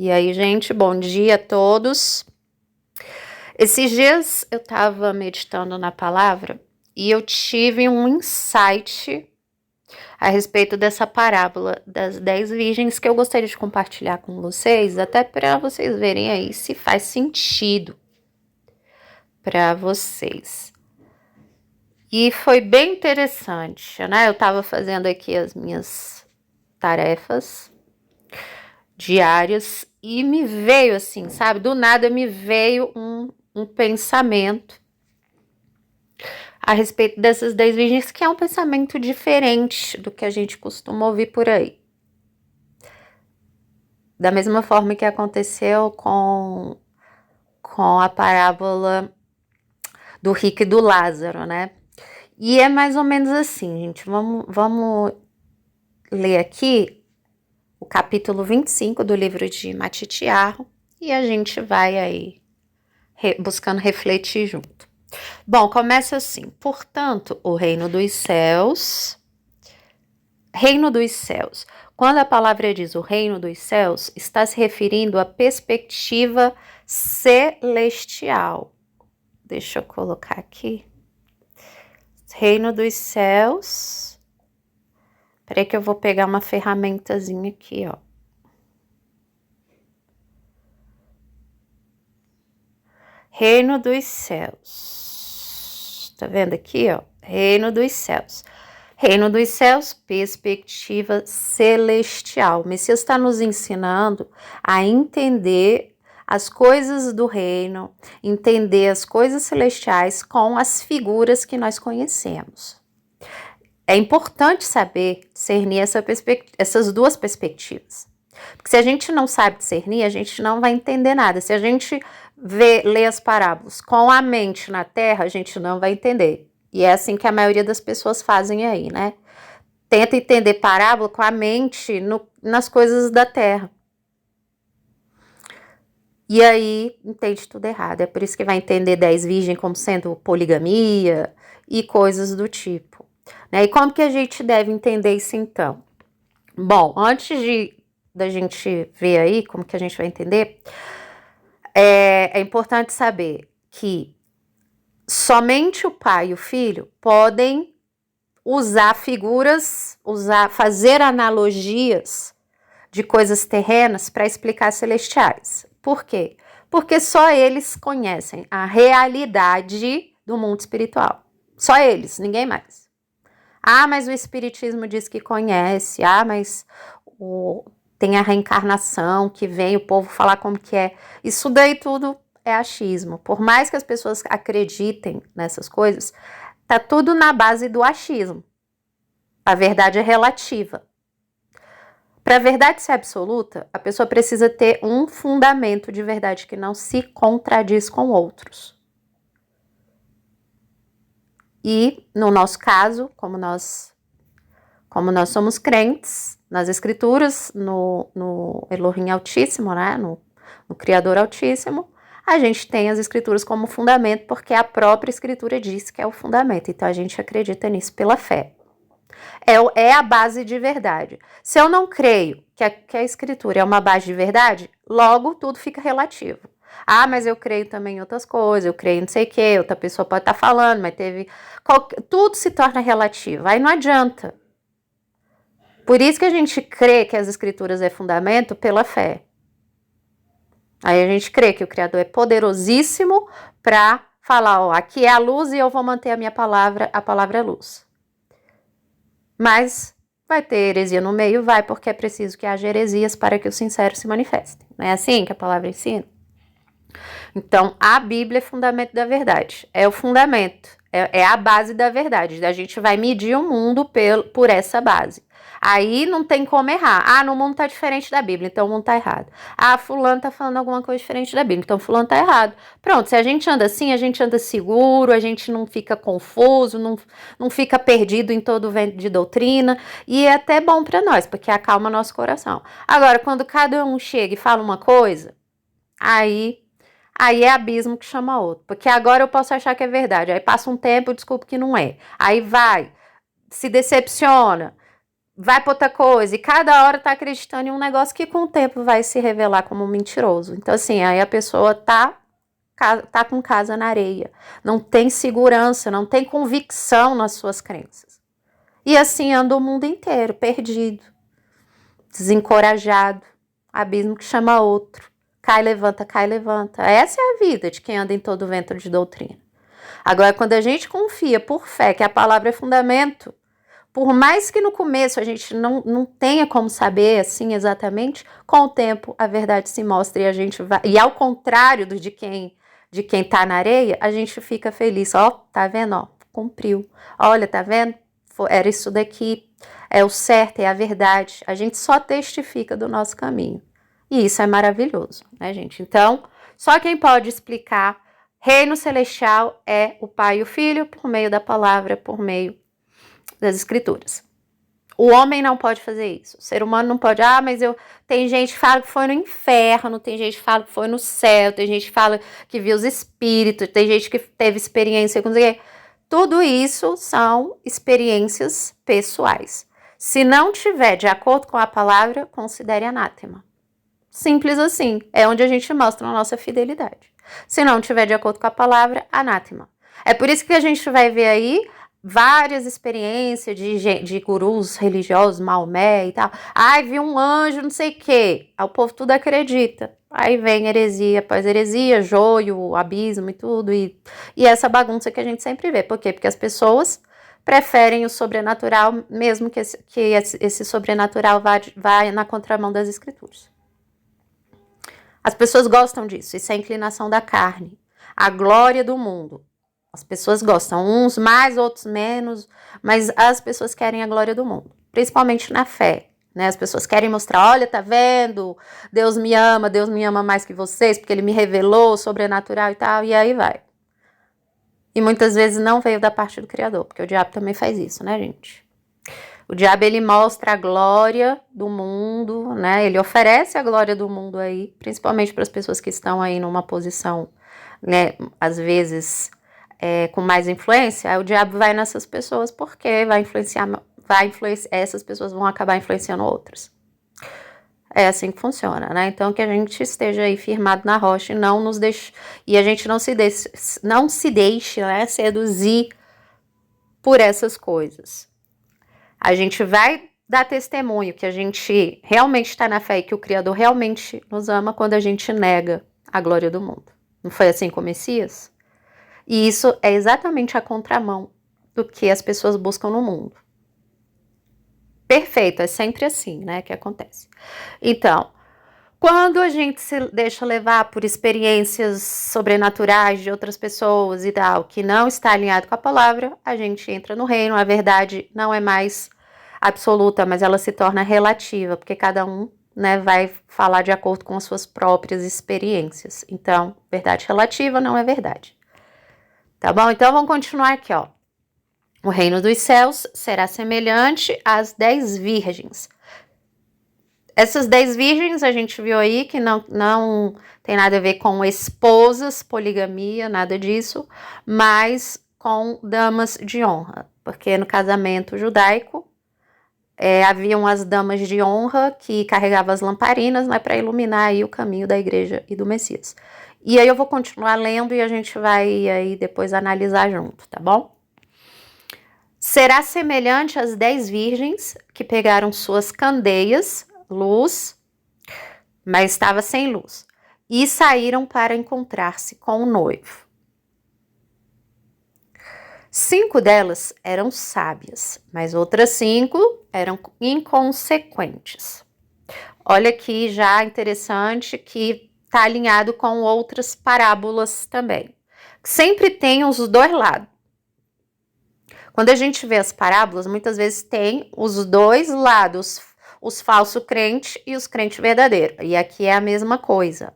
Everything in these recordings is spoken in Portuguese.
E aí, gente, bom dia a todos. Esses dias eu estava meditando na palavra e eu tive um insight a respeito dessa parábola das 10 virgens que eu gostaria de compartilhar com vocês, até para vocês verem aí se faz sentido para vocês. E foi bem interessante, né? Eu estava fazendo aqui as minhas tarefas diárias e me veio assim, sabe? Do nada me veio um pensamento a respeito dessas 10 virgens, que é um pensamento diferente do que a gente costuma ouvir por aí. Da mesma forma que aconteceu com a parábola do rico e do Lázaro, né? E é mais ou menos assim, gente. Vamos ler aqui o capítulo 25 do livro de Matitiarro e a gente vai aí buscando refletir junto. Bom, começa assim. Portanto, o reino dos céus. Reino dos céus. Quando a palavra diz o reino dos céus, está se referindo à perspectiva celestial. Deixa eu colocar aqui. Reino dos céus. Peraí que eu vou pegar uma ferramentazinha aqui, ó. Reino dos céus. Tá vendo aqui, ó? Reino dos céus. Reino dos céus, perspectiva celestial. O Messias está nos ensinando a entender as coisas do reino, entender as coisas celestiais com as figuras que nós conhecemos. É importante saber discernir essas duas perspectivas. Porque se a gente não sabe discernir, a gente não vai entender nada. Se a gente lê as parábolas com a mente na terra, a gente não vai entender. E é assim que a maioria das pessoas fazem aí, né? Tenta entender parábola com a mente nas coisas da terra. E aí, entende tudo errado. É por isso que vai entender 10 virgens como sendo poligamia e coisas do tipo. Né? E como que a gente deve entender isso então? Bom, antes da gente ver aí como que a gente vai entender, é importante saber que somente o pai e o filho podem usar figuras, fazer analogias de coisas terrenas para explicar celestiais. Por quê? Porque só eles conhecem a realidade do mundo espiritual. Só eles, ninguém mais. Ah, mas o espiritismo diz que conhece. Ah, mas tem a reencarnação que vem o povo falar como que é. Isso daí tudo é achismo. Por mais que as pessoas acreditem nessas coisas, tá tudo na base do achismo. A verdade é relativa. Para a verdade ser absoluta, a pessoa precisa ter um fundamento de verdade que não se contradiz com outros. E, no nosso caso, como nós somos crentes nas escrituras, no Elohim Altíssimo, né? no Criador Altíssimo, a gente tem as escrituras como fundamento, porque a própria escritura diz que é o fundamento. Então, a gente acredita nisso pela fé. É a base de verdade. Se eu não creio que a escritura é uma base de verdade, logo tudo fica relativo. Ah, mas eu creio também em outras coisas, eu creio em não sei o que, outra pessoa pode estar falando, mas tudo se torna relativo, aí não adianta. Por isso que a gente crê que as escrituras é fundamento pela fé. Aí a gente crê que o Criador é poderosíssimo para falar, ó, aqui é a luz e eu vou manter a palavra é luz. Mas vai ter heresia no meio? Vai, porque é preciso que haja heresias para que os sinceros se manifestem. Não é assim que a palavra ensina? Então, a Bíblia é fundamento da verdade. É o fundamento, é a base da verdade. A gente vai medir o mundo por essa base. Aí não tem como errar. Ah, no mundo tá diferente da Bíblia, então o mundo tá errado. Ah, fulano tá falando alguma coisa diferente da Bíblia, então fulano tá errado. Pronto, se a gente anda assim, a gente anda seguro, a gente não fica confuso, não fica perdido em todo o vento de doutrina, e é até bom para nós, porque acalma nosso coração. Agora, quando cada um chega e fala uma coisa, aí é abismo que chama outro, porque agora eu posso achar que é verdade, aí passa um tempo e desculpa que não é. Aí vai, se decepciona, vai para outra coisa, e cada hora tá acreditando em um negócio que com o tempo vai se revelar como mentiroso. Então, assim, aí a pessoa tá com casa na areia, não tem segurança, não tem convicção nas suas crenças. E assim anda o mundo inteiro, perdido, desencorajado, abismo que chama outro. Cai, levanta, cai, levanta. Essa é a vida de quem anda em todo vento de doutrina. Agora, quando a gente confia por fé que a palavra é fundamento, por mais que no começo a gente não tenha como saber assim exatamente, com o tempo a verdade se mostra e a gente vai. E ao contrário de quem tá na areia, a gente fica feliz. Ó, tá vendo? Ó, cumpriu. Olha, tá vendo? Era isso daqui. É o certo, é a verdade. A gente só testifica do nosso caminho. E isso é maravilhoso, né, gente? Então, só quem pode explicar reino celestial é o Pai e o Filho por meio da palavra, por meio das escrituras. O homem não pode fazer isso. O ser humano não pode. Mas tem gente que fala que foi no inferno, tem gente que fala que foi no céu, tem gente que fala que viu os espíritos, tem gente que teve experiência com isso. Tudo isso são experiências pessoais. Se não tiver de acordo com a palavra, considere anátema. Simples assim. É onde a gente mostra a nossa fidelidade. Se não tiver de acordo com a palavra, anátema. É por isso que a gente vai ver aí várias experiências de gurus religiosos, Maomé e tal. Vi um anjo, não sei o quê. Aí o povo tudo acredita. Aí vem heresia após heresia, joio, abismo e tudo. E essa bagunça que a gente sempre vê. Por quê? Porque as pessoas preferem o sobrenatural, mesmo que esse sobrenatural vá na contramão das escrituras. As pessoas gostam disso. Isso é a inclinação da carne. A glória do mundo. As pessoas gostam, uns mais, outros menos, mas as pessoas querem a glória do mundo, principalmente na fé, né? As pessoas querem mostrar, olha, tá vendo? Deus me ama mais que vocês, porque ele me revelou, sobrenatural e tal, e aí vai. E muitas vezes não veio da parte do Criador, porque o diabo também faz isso, né, gente? O diabo, ele mostra a glória do mundo, né? Ele oferece a glória do mundo aí, principalmente para as pessoas que estão aí numa posição, né, às vezes com mais influência. Aí o diabo vai nessas pessoas porque vai influenciar, essas pessoas vão acabar influenciando outras. É assim que funciona, né? Então que a gente esteja aí firmado na rocha e não nos deixe, e a gente não se deixe, né, seduzir por essas coisas. A gente vai dar testemunho que a gente realmente está na fé e que o Criador realmente nos ama quando a gente nega a glória do mundo. Não foi assim com o Messias? E isso é exatamente a contramão do que as pessoas buscam no mundo. Perfeito, é sempre assim, né, que acontece. Então, quando a gente se deixa levar por experiências sobrenaturais de outras pessoas e tal, que não está alinhado com a palavra, a gente entra no reino, a verdade não é mais absoluta, mas ela se torna relativa, porque cada um, né, vai falar de acordo com as suas próprias experiências. Então, verdade relativa não é verdade. Tá bom? Então, vamos continuar aqui, ó. O reino dos céus será semelhante às 10 virgens. Essas 10 virgens, a gente viu aí que não tem nada a ver com esposas, poligamia, nada disso, mas com damas de honra. Porque no casamento judaico, haviam as damas de honra que carregavam as lamparinas, né, para iluminar aí o caminho da igreja e do Messias. E aí eu vou continuar lendo e a gente vai aí depois analisar junto, tá bom? Será semelhante às 10 virgens que pegaram suas candeias, luz, mas estava sem luz, e saíram para encontrar-se com o noivo. 5 delas eram sábias, mas outras 5 eram inconsequentes. Olha aqui já interessante que está alinhado com outras parábolas também. Sempre tem os dois lados. Quando a gente vê as parábolas, muitas vezes tem os dois lados, os falsos crentes e os crentes verdadeiros. E aqui é a mesma coisa.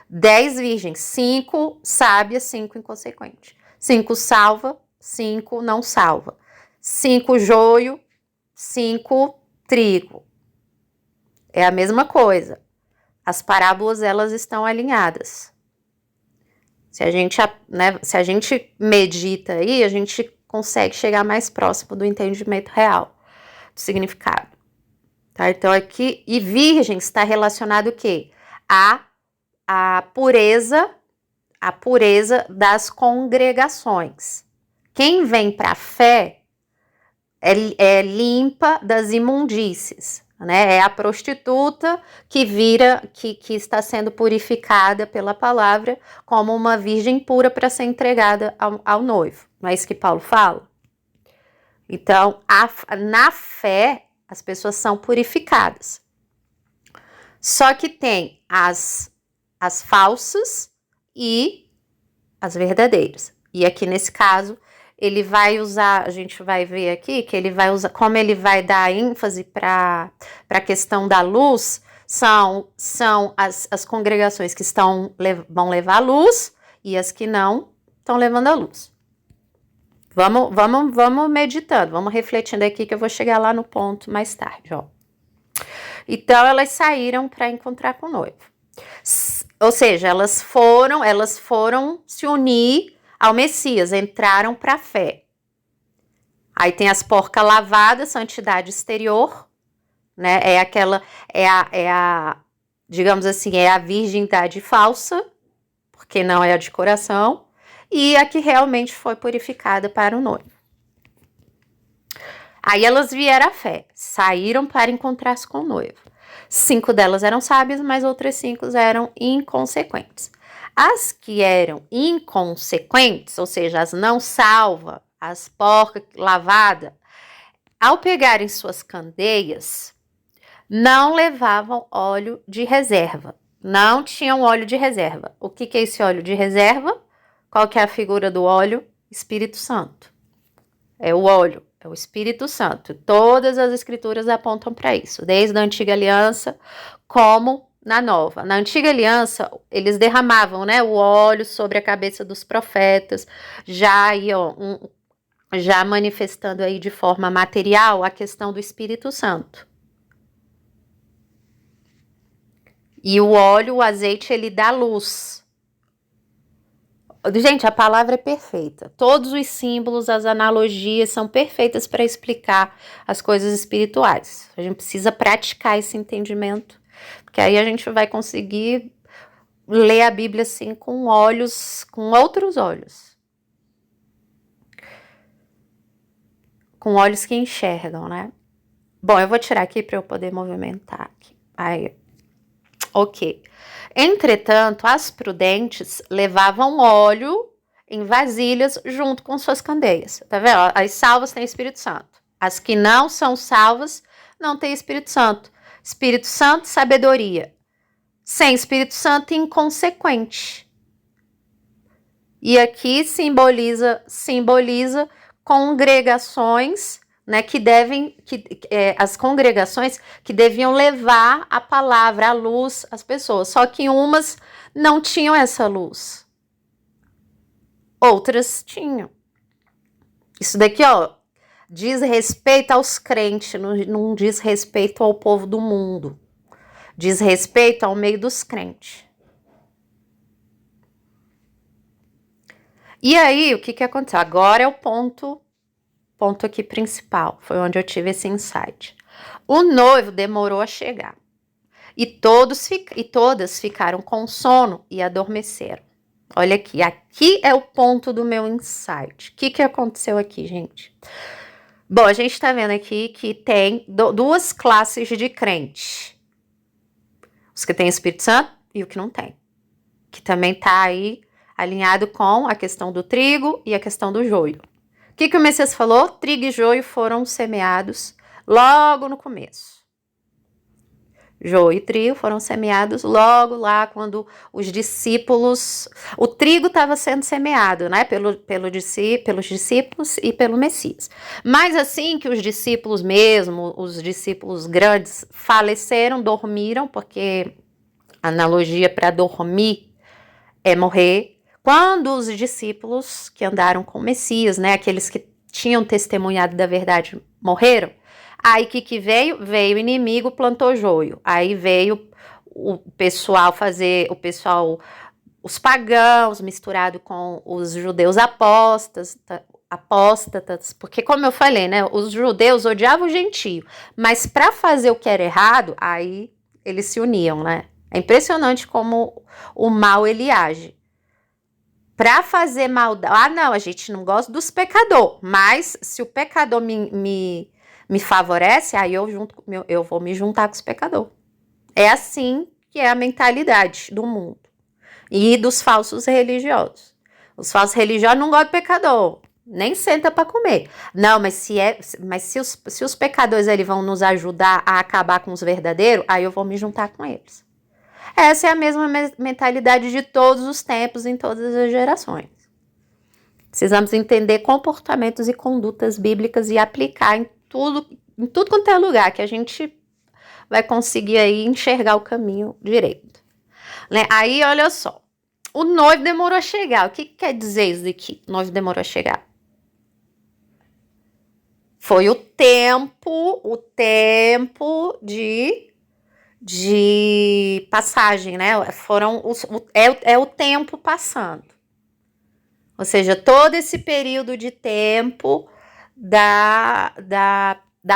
10 virgens, 5 sábias, 5 inconsequentes. 5 salva, 5 não salva. 5 joio, 5 trigo. É a mesma coisa. As parábolas, elas estão alinhadas. Se a gente medita aí, a gente consegue chegar mais próximo do entendimento real. do significado. Tá? Então aqui, e virgem está relacionado o quê? A pureza das congregações. Quem vem para a fé é limpa das imundícies, né? É a prostituta que que está sendo purificada pela palavra como uma virgem pura para ser entregada ao noivo. Não é isso que Paulo fala? Então, na fé, as pessoas são purificadas. Só que tem as falsas e as verdadeiras. E aqui nesse caso, ele vai usar, a gente vai ver aqui que ele vai usar, como ele vai dar ênfase para a questão da luz, são as congregações que vão levar a luz e as que não estão levando a luz. Vamos meditando, vamos refletindo aqui que eu vou chegar lá no ponto mais tarde, ó. Então, elas saíram para encontrar com o noivo. Ou seja, elas foram se unir ao Messias, entraram para a fé. Aí tem as porcas lavadas, santidade exterior, né? Digamos assim, é a virgindade falsa, porque não é a de coração, e a que realmente foi purificada para o noivo. Aí elas vieram à fé, saíram para encontrar-se com o noivo. 5 delas eram sábias, mas outras 5 eram inconsequentes. As que eram inconsequentes, ou seja, as não salvas, as porcas lavadas, ao pegarem suas candeias, não levavam óleo de reserva. Não tinham óleo de reserva. O que é esse óleo de reserva? Qual que é a figura do óleo? Espírito Santo. É o óleo, é o Espírito Santo. Todas as escrituras apontam para isso, desde a antiga aliança como na nova. Na antiga aliança, eles derramavam, né, o óleo sobre a cabeça dos profetas, já aí, ó, já manifestando aí de forma material a questão do Espírito Santo. E o óleo, o azeite, ele dá luz. Gente, a palavra é perfeita. Todos os símbolos, as analogias são perfeitas para explicar as coisas espirituais. A gente precisa praticar esse entendimento, porque aí a gente vai conseguir ler a Bíblia assim com outros olhos. Com olhos que enxergam, né? Bom, eu vou tirar aqui para eu poder movimentar aqui. Aí, ok. Entretanto, as prudentes levavam óleo em vasilhas junto com suas candeias. Tá vendo? As salvas têm Espírito Santo. As que não são salvas não têm Espírito Santo. Espírito Santo, sabedoria. Sem Espírito Santo, inconsequente. E aqui simboliza congregações, né, as congregações que deviam levar a palavra, a luz às pessoas, só que umas não tinham essa luz, outras tinham. Isso daqui, ó, diz respeito aos crentes, não diz respeito ao povo do mundo, diz respeito ao meio dos crentes. E aí, o que aconteceu? Agora é o ponto aqui principal, foi onde eu tive esse insight. O noivo demorou a chegar e todas ficaram com sono e adormeceram. Olha aqui é o ponto do meu insight. O que aconteceu aqui, gente? Bom, a gente tá vendo aqui que tem duas classes de crente. Os que têm Espírito Santo e o que não tem. Que também tá aí alinhado com a questão do trigo e a questão do joio. O que o Messias falou? Trigo e joio foram semeados logo no começo. Joio e trigo foram semeados logo lá quando os discípulos... O trigo estava sendo semeado, né? Pelos discípulos e pelo Messias. Mas assim que os discípulos mesmo, os discípulos grandes, faleceram, dormiram, porque a analogia para dormir é morrer. Quando os discípulos que andaram com o Messias, né, aqueles que tinham testemunhado da verdade, morreram, aí que veio? Veio o inimigo, plantou joio. Aí veio o pessoal os pagãos, misturado com os judeus apóstatas, apóstatas, porque como eu falei, né, os judeus odiavam o gentio, mas para fazer o que era errado, aí eles se uniam, né? É impressionante como o mal ele age. Para fazer maldade, não, a gente não gosta dos pecadores, mas se o pecador me favorece, aí eu vou me juntar com os pecadores. É assim que é a mentalidade do mundo e dos falsos religiosos. Os falsos religiosos não gostam do pecador, nem senta para comer. Não, mas se os pecadores eles vão nos ajudar a acabar com os verdadeiros, aí eu vou me juntar com eles. Essa é a mesma mentalidade de todos os tempos, em todas as gerações. Precisamos entender comportamentos e condutas bíblicas e aplicar em tudo quanto é lugar, que a gente vai conseguir aí enxergar o caminho direito. Né? Aí, olha só. O noivo demorou a chegar. O que quer dizer isso daqui? O noivo demorou a chegar. Foi o tempo de passagem, né? É o tempo passando. Ou seja, todo esse período de tempo da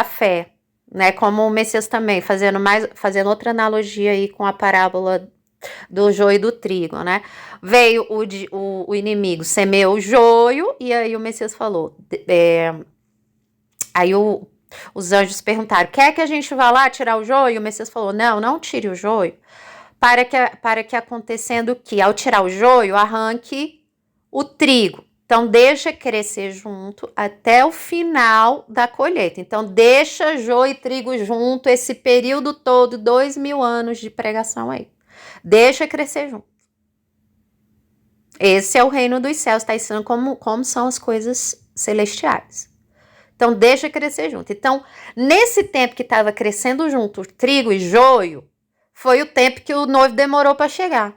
fé, né? Como o Messias também, fazendo outra analogia aí com a parábola do joio e do trigo, né? Veio o inimigo, semeou o joio, e aí o Messias falou, aí os anjos perguntaram, quer que a gente vá lá tirar o joio? E o Messias falou, não tire o joio, para que acontecendo que, ao tirar o joio, arranque o trigo. Então, deixa crescer junto até o final da colheita. Então, deixa joio e trigo junto esse período todo, 2000 anos de pregação aí. Deixa crescer junto. Esse é o reino dos céus, está ensinando como são as coisas celestiais. Então, deixa crescer junto. Então, nesse tempo que estava crescendo junto trigo e joio, foi o tempo que o noivo demorou para chegar.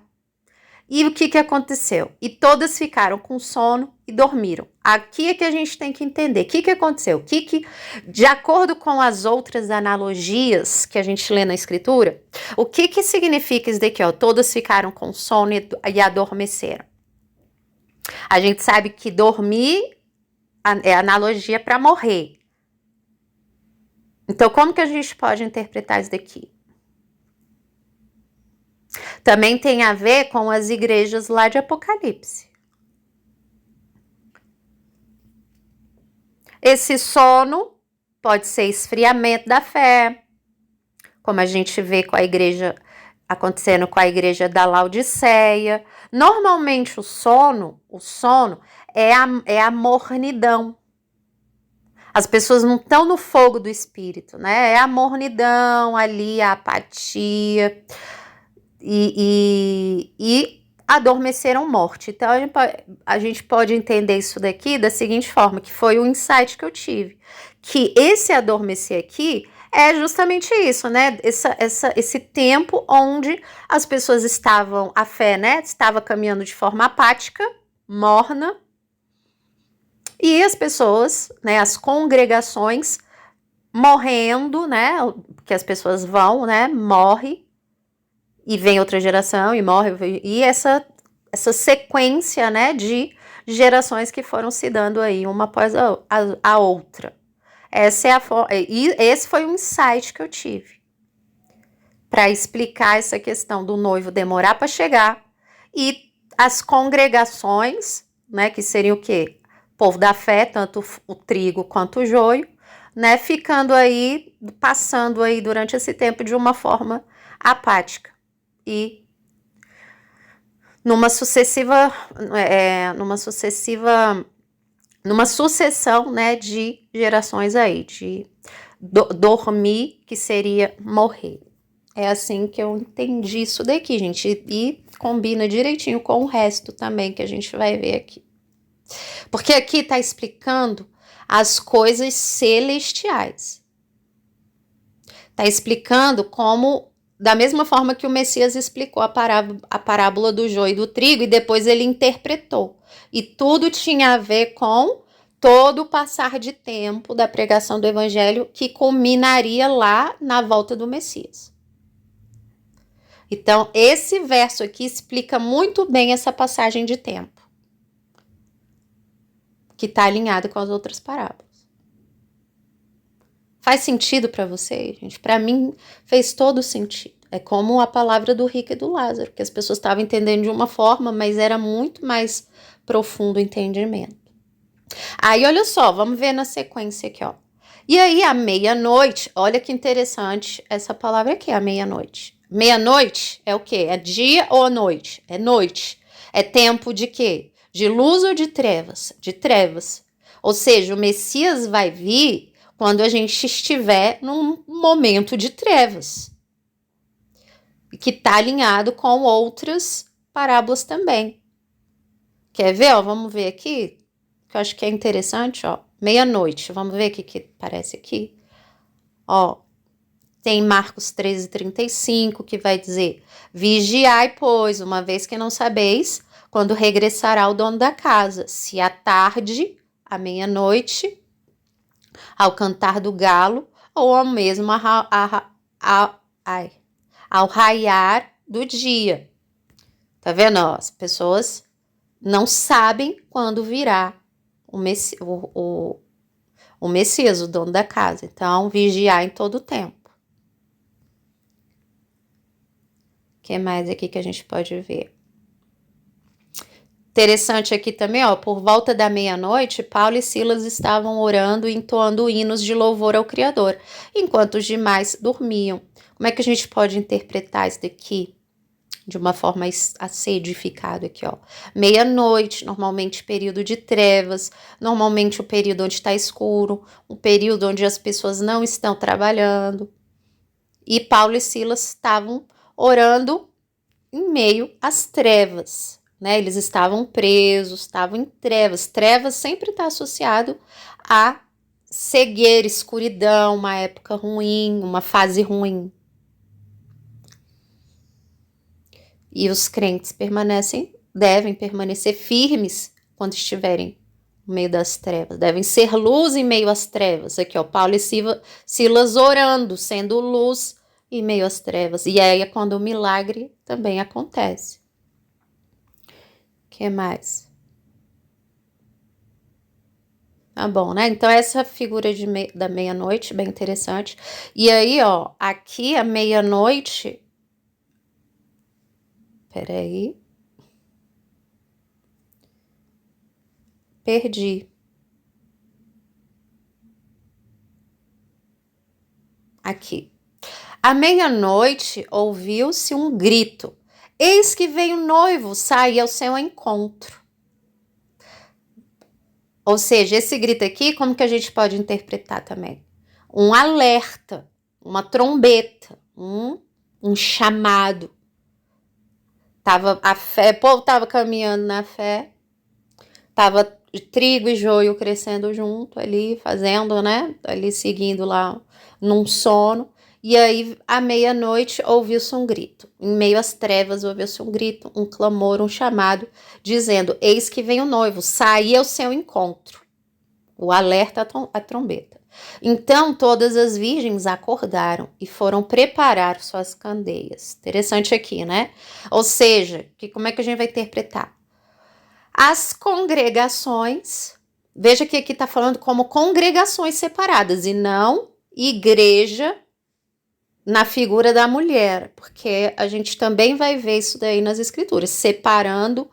E o que aconteceu? E todas ficaram com sono e dormiram. Aqui é que a gente tem que entender. O que aconteceu? De acordo com as outras analogias que a gente lê na escritura, o que significa isso daqui? Todas ficaram com sono e adormeceram. A gente sabe que dormir é analogia para morrer. Então, como que a gente pode interpretar isso daqui? Também tem a ver com as igrejas lá de Apocalipse. Esse sono pode ser esfriamento da fé, como a gente vê com a igreja, acontecendo com a igreja da Laodiceia. Normalmente o sono é a mornidão. As pessoas não estão no fogo do espírito, né? É a mornidão ali, a apatia e adormeceram morte. Então a gente pode entender isso daqui da seguinte forma, que foi o insight que eu tive, que esse adormecer aqui é justamente isso, né? Esse tempo onde as pessoas estavam, a fé, né? Estava caminhando de forma apática, morna, e as pessoas, né? As congregações morrendo, né? Porque as pessoas vão, né? Morre e vem outra geração e morre, e essa sequência, né? De gerações que foram se dando aí uma após a outra. Esse foi um insight que eu tive para explicar essa questão do noivo demorar para chegar e as congregações, né, que seriam o quê? Povo da fé, tanto o trigo quanto o joio, né, ficando aí, passando aí durante esse tempo de uma forma apática e numa sucessão, né, de gerações aí, de dormir, que seria morrer. É assim que eu entendi isso daqui, gente, e combina direitinho com o resto também que a gente vai ver aqui. Porque aqui tá explicando as coisas celestiais. Tá explicando como, da mesma forma que o Messias explicou a parábola do joio e do trigo, e depois ele interpretou. E tudo tinha a ver com todo o passar de tempo da pregação do evangelho que culminaria lá na volta do Messias. Então, esse verso aqui explica muito bem essa passagem de tempo. que está alinhado com as outras parábolas. Faz sentido para você, gente? Para mim, fez todo sentido. É como a palavra do rico e do Lázaro, que as pessoas estavam entendendo de uma forma, mas era muito mais profundo o entendimento. Aí, olha só, vamos ver na sequência aqui, ó. E aí, à meia-noite, olha que interessante essa palavra aqui, à meia-noite. Meia-noite é o quê? É dia ou noite? É noite. É tempo de quê? De luz ou de trevas? De trevas. Ou seja, o Messias vai vir quando a gente estiver num momento de trevas, que está alinhado com outras parábolas também. Quer ver? Ó, vamos ver aqui, que eu acho que é interessante, ó. Meia-noite, vamos ver o que parece aqui. Ó, tem Marcos 13:35, que vai dizer: vigiai, pois, uma vez que não sabeis quando regressará o dono da casa, se à tarde, à meia-noite, ao cantar do galo, ou ao mesmo ao raiar do dia. Tá vendo? Ó, as pessoas não sabem quando virá o Messias, o dono da casa. Então, vigiar em todo o tempo. O que mais aqui que a gente pode ver? Interessante aqui também, ó, por volta da meia-noite, Paulo e Silas estavam orando e entoando hinos de louvor ao Criador, enquanto os demais dormiam. Como é que a gente pode interpretar isso daqui de uma forma a ser edificado aqui, ó? Meia-noite, normalmente período de trevas, normalmente o período onde está escuro, um período onde as pessoas não estão trabalhando. E Paulo e Silas estavam orando em meio às trevas, né? Eles estavam presos, estavam em trevas. Trevas sempre está associado a cegueira, escuridão, uma época ruim, uma fase ruim. E os crentes devem permanecer firmes quando estiverem no meio das trevas. Devem ser luz em meio às trevas. Aqui, ó, Paulo e Silas orando, sendo luz em meio às trevas. E aí é quando o milagre também acontece. O que mais? Tá bom, né? Então, essa figura da meia-noite, bem interessante. E aí, ó, aqui a meia-noite... Peraí. Perdi. Aqui. À meia-noite ouviu-se um grito. Eis que veio o noivo sair ao seu encontro. Ou seja, esse grito aqui, como que a gente pode interpretar também? Um alerta, uma trombeta, um chamado. O povo estava caminhando na fé, estava trigo e joio crescendo junto ali, fazendo, né? Ali seguindo lá num sono. E aí, à meia-noite, ouviu-se um grito. Em meio às trevas, ouviu-se um grito, um clamor, um chamado, dizendo: eis que vem o noivo, saí ao seu encontro. O alerta à trombeta. Então, todas as virgens acordaram e foram preparar suas candeias. Interessante aqui, né? Ou seja, como é que a gente vai interpretar? As congregações, veja que aqui está falando como congregações separadas e não igreja na figura da mulher, porque a gente também vai ver isso daí nas escrituras, separando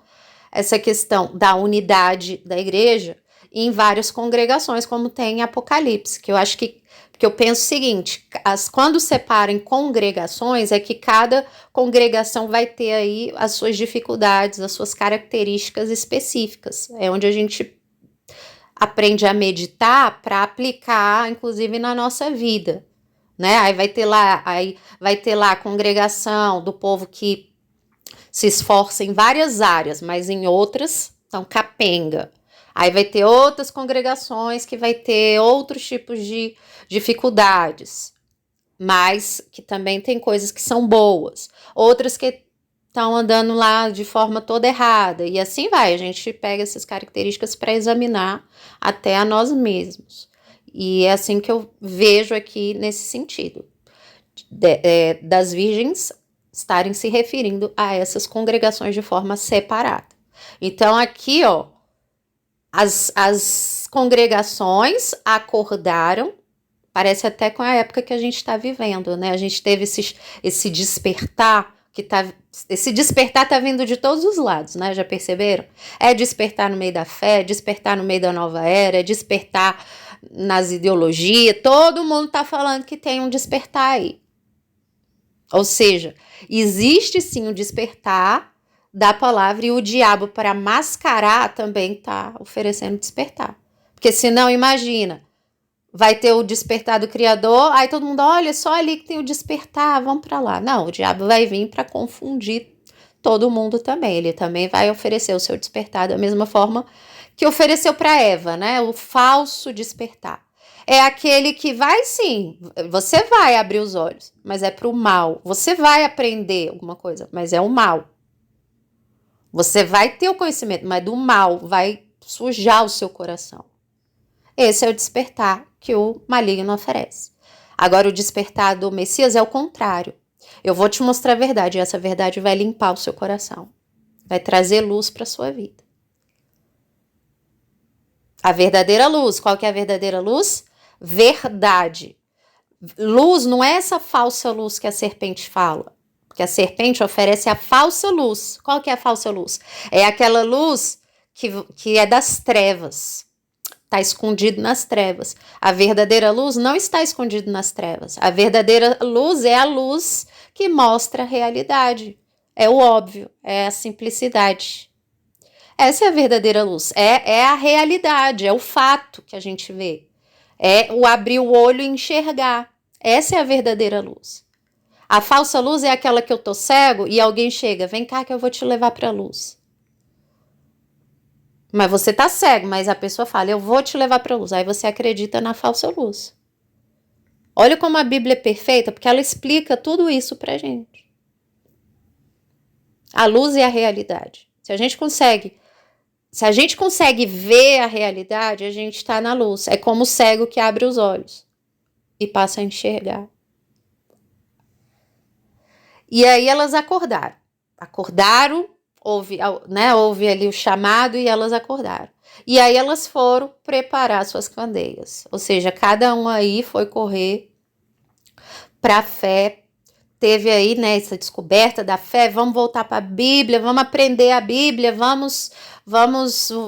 essa questão da unidade da igreja em várias congregações, como tem em Apocalipse, que eu acho que eu penso o seguinte, quando separa em congregações, é que cada congregação vai ter aí as suas dificuldades, as suas características específicas, é onde a gente aprende a meditar para aplicar, inclusive, na nossa vida, né? Aí vai ter lá a congregação do povo que se esforça em várias áreas, mas em outras estão capenga. Aí vai ter outras congregações que vai ter outros tipos de dificuldades, mas que também tem coisas que são boas. Outras que estão andando lá de forma toda errada. E assim vai, a gente pega essas características para examinar até a nós mesmos. E é assim que eu vejo aqui nesse sentido, das virgens estarem se referindo a essas congregações de forma separada. Então, aqui, ó, As congregações acordaram, parece até com a época que a gente está vivendo, né? A gente teve esse despertar, esse despertar está vindo de todos os lados, né? Já perceberam? É despertar no meio da fé, é despertar no meio da nova era, é despertar nas ideologias, todo mundo está falando que tem um despertar aí. Ou seja, existe sim o despertar da palavra e o diabo, para mascarar, também está oferecendo despertar. Porque senão, imagina, vai ter o despertar do Criador, aí todo mundo, olha, só ali que tem o despertar, vamos para lá. Não, o diabo vai vir para confundir todo mundo também. Ele também vai oferecer o seu despertar da mesma forma que ofereceu para Eva, né? O falso despertar. É aquele que vai sim, você vai abrir os olhos, mas é para o mal. Você vai aprender alguma coisa, mas é o mal. Você vai ter o conhecimento, mas do mal vai sujar o seu coração. Esse é o despertar que o maligno oferece. Agora, o despertar do Messias é o contrário. Eu vou te mostrar a verdade, e essa verdade vai limpar o seu coração. Vai trazer luz para a sua vida. A verdadeira luz. Qual que é a verdadeira luz? Verdade. Luz não é essa falsa luz que a serpente fala. Porque a serpente oferece a falsa luz. Qual que é a falsa luz? É aquela luz que é das trevas. Está escondido nas trevas. A verdadeira luz não está escondida nas trevas. A verdadeira luz é a luz que mostra a realidade. É o óbvio, é a simplicidade. Essa é a verdadeira luz. É a realidade, é o fato que a gente vê. É o abrir o olho e enxergar. Essa é a verdadeira luz. A falsa luz é aquela que eu tô cego e alguém chega, vem cá que eu vou te levar para a luz. Mas você tá cego, mas a pessoa fala, eu vou te levar para a luz. Aí você acredita na falsa luz. Olha como a Bíblia é perfeita, porque ela explica tudo isso pra gente. A luz é a realidade. Se a gente consegue ver a realidade, a gente está na luz. É como o cego que abre os olhos e passa a enxergar. E aí elas acordaram. Acordaram, houve ali o chamado e elas acordaram. E aí elas foram preparar suas candeias. Ou seja, cada uma aí foi correr para a fé. Teve aí, né, essa descoberta da fé. Vamos voltar para a Bíblia, vamos aprender a Bíblia, vamos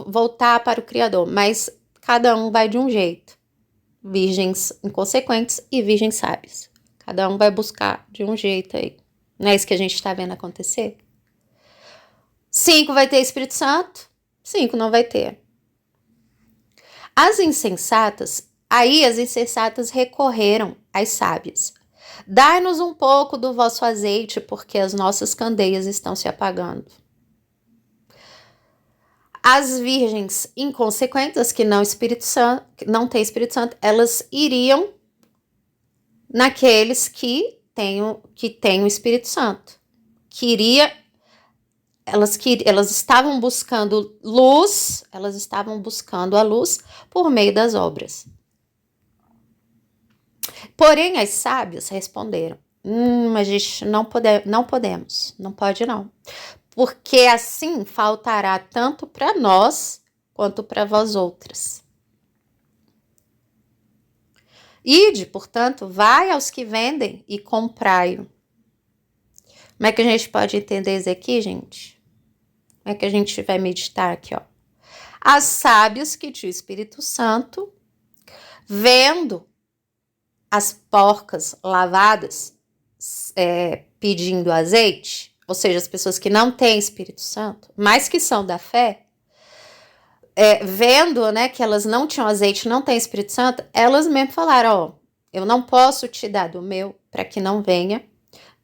voltar para o Criador. Mas cada um vai de um jeito. Virgens inconsequentes e virgens sábias. Cada um vai buscar de um jeito aí. Não é isso que a gente está vendo acontecer? 5 vai ter Espírito Santo, 5 não vai ter. As insensatas recorreram às sábias. Dai-nos um pouco do vosso azeite, porque as nossas candeias estão se apagando. As virgens inconsequentes, as que não têm Espírito Santo, elas iriam naqueles que têm o Espírito Santo. Elas estavam buscando luz, elas estavam buscando a luz por meio das obras. Porém, as sábias responderam, a gente não podemos, não pode não. Porque assim faltará tanto para nós quanto para vós outras. Ide, portanto, vai aos que vendem e comprai-o. Como é que a gente pode entender isso aqui, gente? Como é que a gente vai meditar aqui, ó? As sábias que tinham o Espírito Santo, vendo as porcas lavadas, pedindo azeite, ou seja, as pessoas que não têm Espírito Santo, mas que são da fé, vendo, né, que elas não tinham azeite, não têm Espírito Santo, elas mesmo falaram, ó, eu não posso te dar do meu para que não venha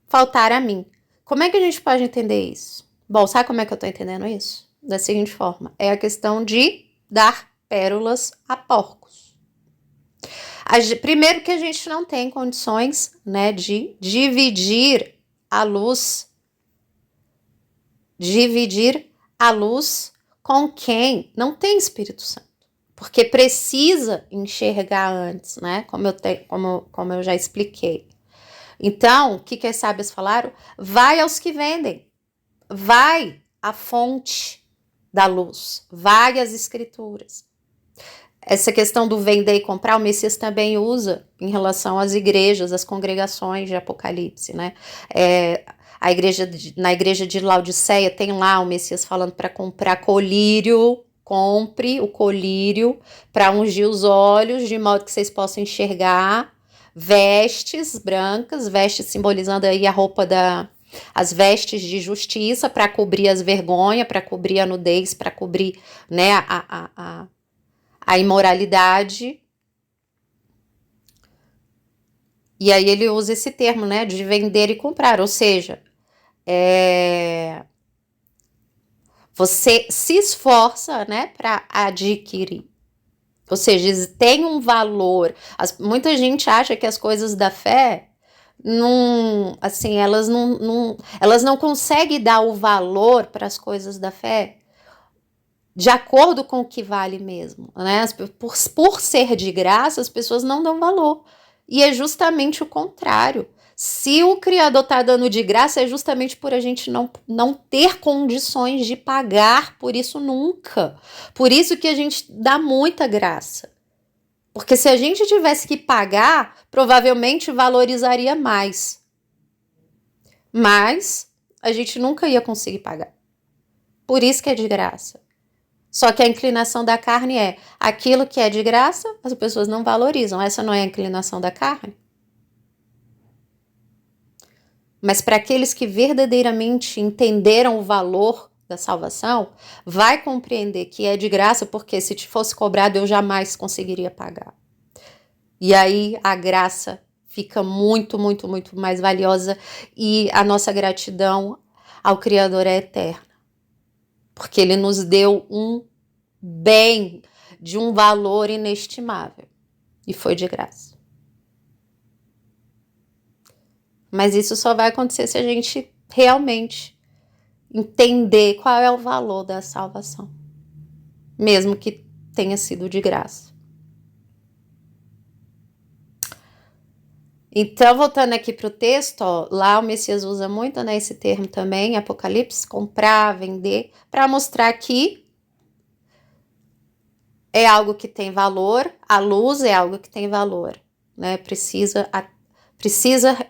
faltar a mim. Como é que a gente pode entender isso? Bom, sabe como é que eu tô entendendo isso? Da seguinte forma, é a questão de dar pérolas a porcos. Primeiro que a gente não tem condições, né, de dividir a luz com quem não tem Espírito Santo. Porque precisa enxergar antes, né? Como eu já expliquei. Então, o que as sábias falaram? Vai aos que vendem. Vai à fonte. da luz. Várias escrituras. Essa questão do vender e comprar, o Messias também usa em relação às igrejas, às congregações de Apocalipse, né? Na igreja de Laodiceia tem lá o Messias falando para comprar colírio, compre o colírio para ungir os olhos, de modo que vocês possam enxergar, vestes brancas, vestes simbolizando aí a roupa as vestes de justiça para cobrir as vergonhas, para cobrir a nudez, para cobrir, né, a imoralidade. E aí ele usa esse termo, né, de vender e comprar, ou seja, você se esforça, né, para adquirir. Ou seja, tem um valor. Muita gente acha que as coisas da fé não, assim, elas não conseguem dar o valor para as coisas da fé de acordo com o que vale mesmo, né? Por ser de graça, as pessoas não dão valor. E é justamente o contrário. Se o Criador está dando de graça, é justamente por a gente não ter condições de pagar por isso nunca. Por isso que a gente dá muita graça. Porque se a gente tivesse que pagar, provavelmente valorizaria mais. Mas a gente nunca ia conseguir pagar. Por isso que é de graça. Só que a inclinação da carne é aquilo que é de graça, as pessoas não valorizam. Essa não é a inclinação da carne. Mas para aqueles que verdadeiramente entenderam o valor da salvação, vai compreender que é de graça, porque se te fosse cobrado, eu jamais conseguiria pagar. E aí a graça fica muito, muito, muito mais valiosa e a nossa gratidão ao Criador é eterna. Porque ele nos deu um bem de um valor inestimável. E foi de graça. Mas isso só vai acontecer se a gente realmente entender qual é o valor da salvação. Mesmo que tenha sido de graça. Então, voltando aqui para o texto, ó, lá o Messias usa muito, né, esse termo também, Apocalipse, comprar, vender, para mostrar que é algo que tem valor, a luz é algo que tem valor, né? Precisa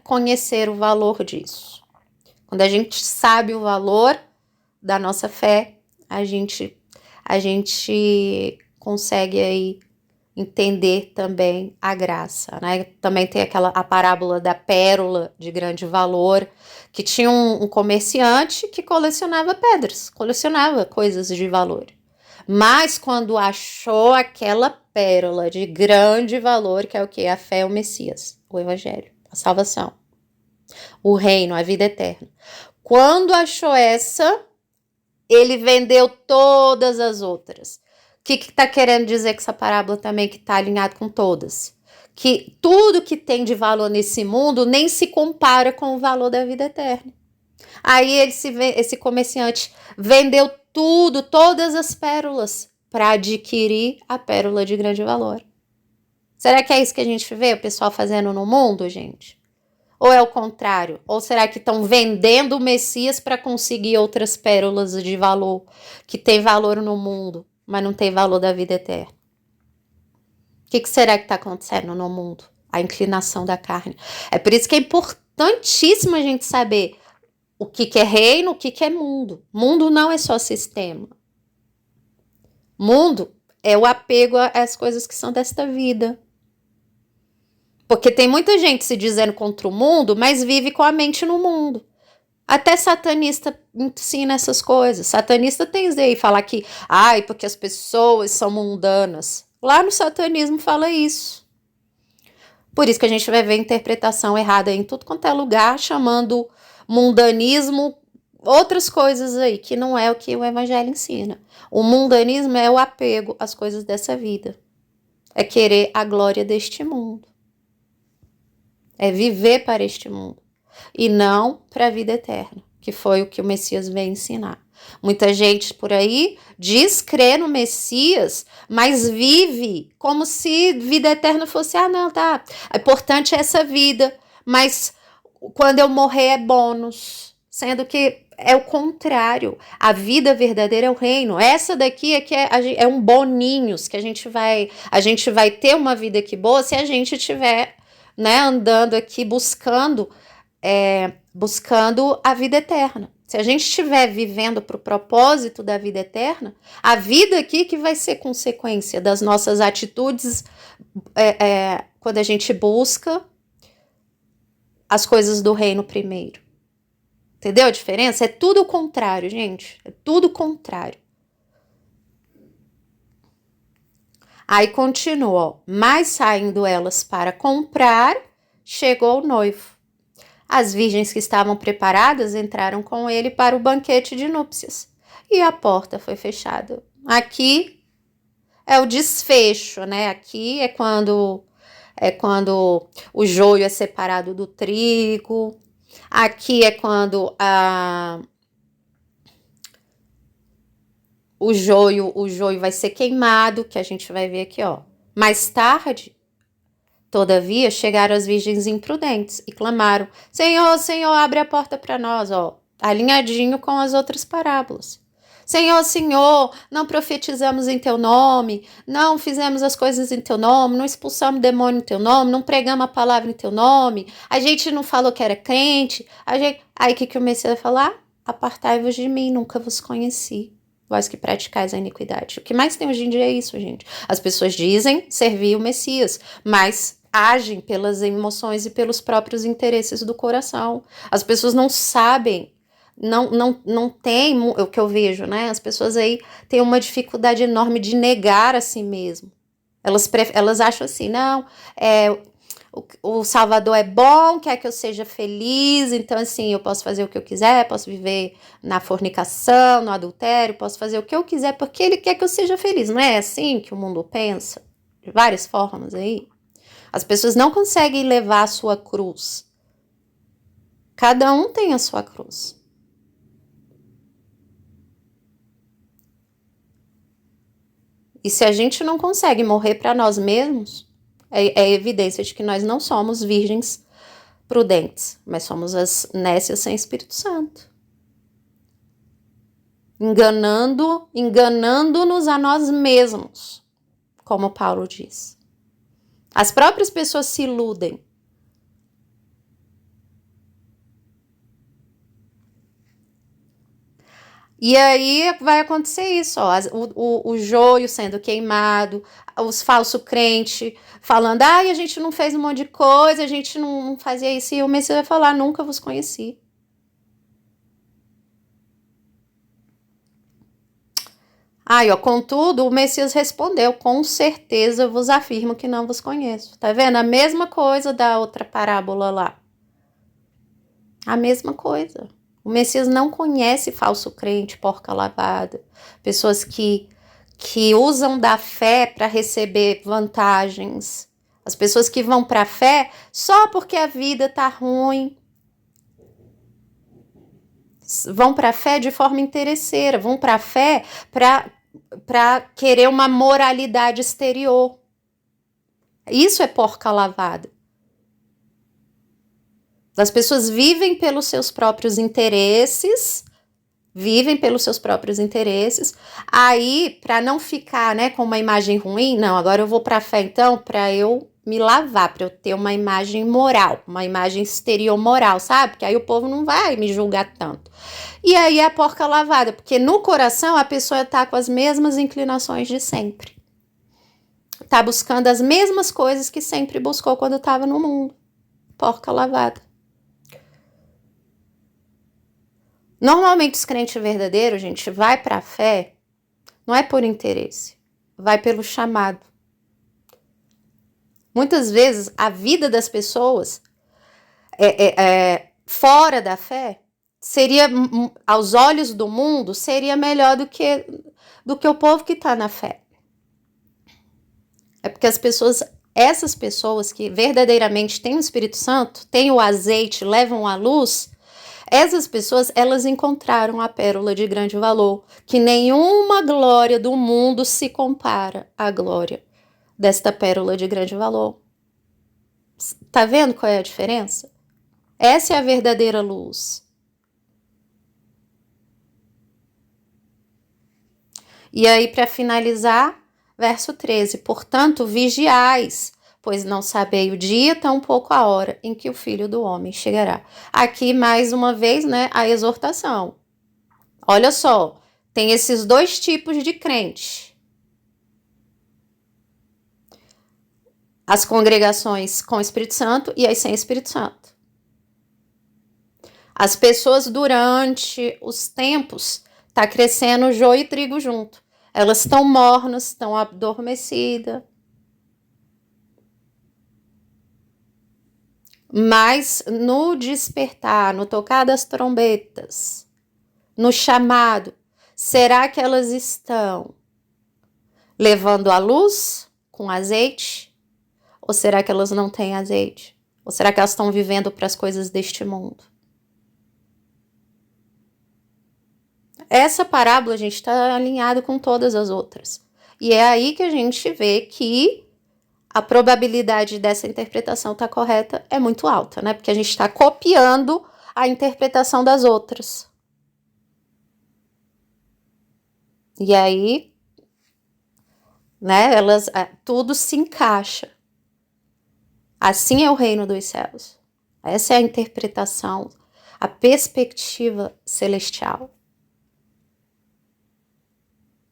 conhecer o valor disso. Quando a gente sabe o valor da nossa fé, a gente consegue aí entender também a graça, né? Também tem a parábola da pérola de grande valor, que tinha um comerciante que colecionava pedras, colecionava coisas de valor. Mas quando achou aquela pérola de grande valor, que é o que? A fé, o Messias, o Evangelho, a salvação, o reino, a vida eterna. Quando achou essa, ele vendeu todas as outras. O que está querendo dizer com essa parábola também, que está alinhado com todas? Que tudo que tem de valor nesse mundo nem se compara com o valor da vida eterna. Aí esse comerciante vendeu tudo, todas as pérolas, para adquirir a pérola de grande valor. Será que é isso que a gente vê o pessoal fazendo no mundo, gente? Ou é o contrário? Ou será que estão vendendo o Messias para conseguir outras pérolas de valor, que tem valor no mundo, mas não tem valor da vida eterna? O que será que está acontecendo no mundo? A inclinação da carne. É por isso que é importantíssimo a gente saber o que é reino, o que é mundo. Mundo não é só sistema. Mundo é o apego às coisas que são desta vida. Porque tem muita gente se dizendo contra o mundo, mas vive com a mente no mundo. Até satanista ensina essas coisas. Satanista tem isso aí, falar que, porque as pessoas são mundanas. Lá no satanismo fala isso. Por isso que a gente vai ver interpretação errada em tudo quanto é lugar, chamando mundanismo outras coisas aí, que não é o que o Evangelho ensina. O mundanismo é o apego às coisas dessa vida. É querer a glória deste mundo. É viver para este mundo. E não para a vida eterna, que foi o que o Messias veio ensinar. Muita gente por aí diz crer no Messias, mas vive como se vida eterna fosse, não, tá. É importante essa vida, mas quando eu morrer é bônus. sendo que é o contrário. A vida verdadeira é o reino. Essa daqui é um boninhos que a gente vai ter uma vida aqui boa se a gente estiver, né, andando aqui buscando a vida eterna. Se a gente estiver vivendo para o propósito da vida eterna, a vida aqui que vai ser consequência das nossas atitudes quando a gente busca as coisas do reino primeiro. Entendeu a diferença? É tudo o contrário, gente. É tudo o contrário. Aí continua, ó. Mas saindo elas para comprar, chegou o noivo. As virgens que estavam preparadas entraram com ele para o banquete de núpcias. E a porta foi fechada. Aqui é o desfecho, né? Aqui é quando o joio é separado do trigo. Aqui é quando o joio vai ser queimado, que a gente vai ver aqui, ó. Mais tarde, todavia, chegaram as virgens imprudentes e clamaram: Senhor, Senhor, abre a porta para nós, ó. Alinhadinho com as outras parábolas. Senhor, Senhor, não profetizamos em teu nome, não fizemos as coisas em teu nome, não expulsamos demônio em teu nome, não pregamos a palavra em teu nome, a gente não falou que era crente. Aí o que o Messias vai falar? Apartai-vos de mim, nunca vos conheci. Vós que praticais a iniquidade. O que mais tem hoje em dia é isso, gente. As pessoas dizem servir o Messias, mas agem pelas emoções e pelos próprios interesses do coração. As pessoas não sabem. Não tem o que eu vejo, né? As pessoas aí têm uma dificuldade enorme de negar a si mesmo. Elas acham assim, não, o Salvador é bom, quer que eu seja feliz, então assim, eu posso fazer o que eu quiser, posso viver na fornicação, no adultério, posso fazer o que eu quiser, porque ele quer que eu seja feliz. Não é assim que o mundo pensa? De várias formas aí. As pessoas não conseguem levar a sua cruz. Cada um tem a sua cruz. E se a gente não consegue morrer para nós mesmos, é evidência de que nós não somos virgens prudentes, mas somos as nécias sem Espírito Santo. Enganando-nos a nós mesmos, como Paulo diz. As próprias pessoas se iludem. E aí vai acontecer isso, ó, o joio sendo queimado, os falsos crentes falando, a gente não fez um monte de coisa, a gente não fazia isso, e o Messias vai falar, nunca vos conheci. Aí, ó, contudo, o Messias respondeu, com certeza vos afirmo que não vos conheço. Tá vendo? A mesma coisa da outra parábola lá. A mesma coisa. O Messias não conhece falso crente, porca lavada, pessoas que usam da fé para receber vantagens, as pessoas que vão para a fé só porque a vida tá ruim, vão para a fé de forma interesseira, vão para a fé para querer uma moralidade exterior. Isso é porca lavada. As pessoas vivem pelos seus próprios interesses, aí para não ficar, né, com uma imagem ruim, não, agora eu vou para a fé então para eu me lavar, para eu ter uma imagem moral, uma imagem exterior moral, sabe? Porque aí o povo não vai me julgar tanto. E aí é a porca lavada, porque no coração a pessoa tá com as mesmas inclinações de sempre. Tá buscando as mesmas coisas que sempre buscou quando estava no mundo. Porca lavada. Normalmente os crentes verdadeiros, gente, vai para a fé, não é por interesse, vai pelo chamado. Muitas vezes a vida das pessoas fora da fé seria, aos olhos do mundo, seria melhor do que o povo que está na fé. É porque essas pessoas que verdadeiramente têm o Espírito Santo, têm o azeite, levam a luz, essas pessoas, elas encontraram a pérola de grande valor, que nenhuma glória do mundo se compara à glória desta pérola de grande valor. Tá vendo qual é a diferença? Essa é a verdadeira luz. E aí, para finalizar, verso 13: portanto, vigiais, pois não sabei o dia, tampouco a hora em que o Filho do Homem chegará. Aqui, mais uma vez, né, a exortação. Olha só, tem esses dois tipos de crente. As congregações com Espírito Santo e as sem Espírito Santo. As pessoas durante os tempos tá crescendo joio e trigo junto. Elas estão mornas, estão adormecidas. Mas no despertar, no tocar das trombetas, no chamado, será que elas estão levando a luz com azeite? Ou será que elas não têm azeite? Ou será que elas estão vivendo para as coisas deste mundo? Essa parábola, a gente, está alinhado com todas as outras. E é aí que a gente vê que a probabilidade dessa interpretação estar correta é muito alta, né? Porque a gente está copiando a interpretação das outras. E aí, né, tudo se encaixa. Assim é o reino dos céus. Essa é a interpretação, a perspectiva celestial.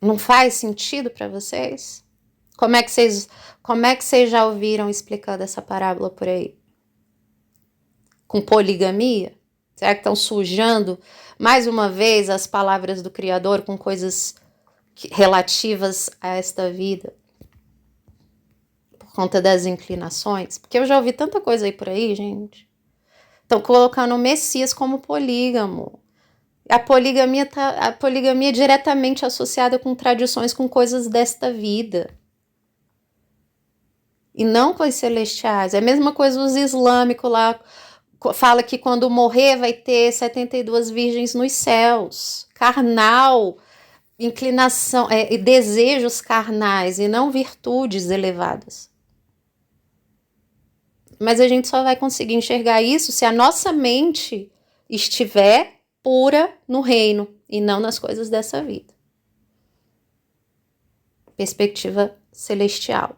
Não faz sentido para vocês? Como é que vocês já ouviram explicando essa parábola por aí? Com poligamia? Será que estão sujando mais uma vez as palavras do Criador com coisas relativas a esta vida? Por conta das inclinações? Porque eu já ouvi tanta coisa aí por aí, gente. Estão colocando o Messias como polígamo. A poligamia é diretamente associada com tradições, com coisas desta vida. E não com as celestiais. É a mesma coisa os islâmicos lá. Fala que quando morrer vai ter 72 virgens nos céus. Carnal, inclinação, desejos carnais e não virtudes elevadas. Mas a gente só vai conseguir enxergar isso se a nossa mente estiver pura no reino e não nas coisas dessa vida. Perspectiva celestial,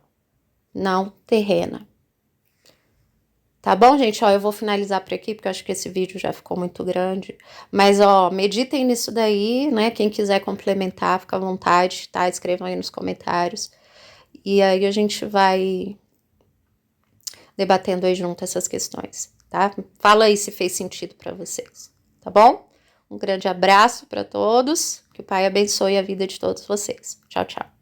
não terrena. Tá bom, gente? Ó, eu vou finalizar por aqui, porque eu acho que esse vídeo já ficou muito grande. Mas, ó, meditem nisso daí, né? Quem quiser complementar, fica à vontade, tá? Escrevam aí nos comentários. E aí a gente vai debatendo aí junto essas questões, tá? Fala aí se fez sentido para vocês, tá bom? Um grande abraço para todos, que o Pai abençoe a vida de todos vocês. Tchau, tchau.